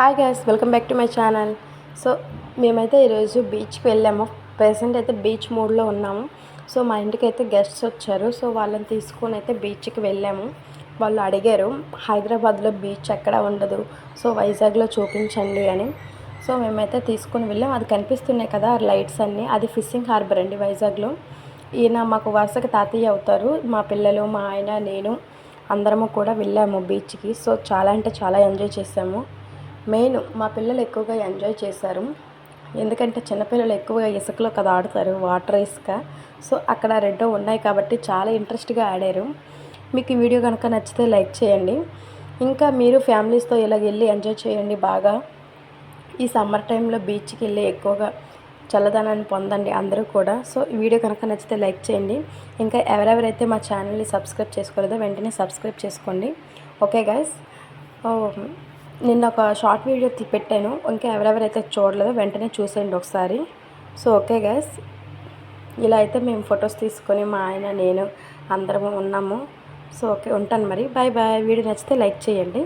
Hi guys, welcome back to my channel. So మేమైతే ఈరోజు బీచ్కి వెళ్ళాము. ప్రెసెంట్ అయితే బీచ్ మూడ్లో ఉన్నాము. సో మా ఇంటికి అయితే గెస్ట్స్ వచ్చారు. సో వాళ్ళని తీసుకొని అయితే బీచ్కి వెళ్ళాము. వాళ్ళు అడిగారు హైదరాబాద్లో బీచ్ ఎక్కడ ఉండదు, సో వైజాగ్లో చూపించండి అని. సో మేమైతే తీసుకొని వెళ్ళాం. అది కనిపిస్తున్నాయి కదా లైట్స్ అన్నీ, అది ఫిషింగ్ హార్బర్ అండి వైజాగ్లో. ఈయన మాకు వరుసకి తాతయ్య అవుతారు. మా పిల్లలు, మా ఆయన, నేను అందరము కూడా వెళ్ళాము బీచ్కి. సో చాలా అంటే చాలా ఎంజాయ్ చేసాము. మెయిన్ మా పిల్లలు ఎక్కువగా ఎంజాయ్ చేశారు. ఎందుకంటే చిన్నపిల్లలు ఎక్కువగా ఇసుకలో కదా ఆడుతారు, వాటర్ ఇసుక. సో అక్కడ రెండు ఉన్నాయి కాబట్టి చాలా ఇంట్రెస్ట్గా ఆడారు. మీకు ఈ వీడియో కనుక నచ్చితే లైక్ చేయండి. ఇంకా మీరు ఫ్యామిలీస్తో ఇలా వెళ్ళి ఎంజాయ్ చేయండి బాగా. ఈ సమ్మర్ టైంలో బీచ్కి వెళ్ళి ఎక్కువగా చల్లదనాన్ని పొందండి అందరూ కూడా. సో ఈ వీడియో కనుక నచ్చితే లైక్ చేయండి. ఇంకా ఎవరెవరైతే మా ఛానల్ని సబ్స్క్రైబ్ చేసుకోలేదో వెంటనే సబ్స్క్రైబ్ చేసుకోండి. ఓకే గైస్, నిన్న ఒక షార్ట్ వీడియో పెట్టాను. ఇంకా ఎవరెవరైతే చూడలేదో వెంటనే చూసేయండి ఒకసారి. సో ఓకే గైస్, ఇలా అయితే మేము ఫొటోస్ తీసుకొని మా ఆయన, నేను అందరము ఉన్నాము. సో ఓకే, ఉంటాను మరి. Bye bye. వీడియో నచ్చితే లైక్ చేయండి.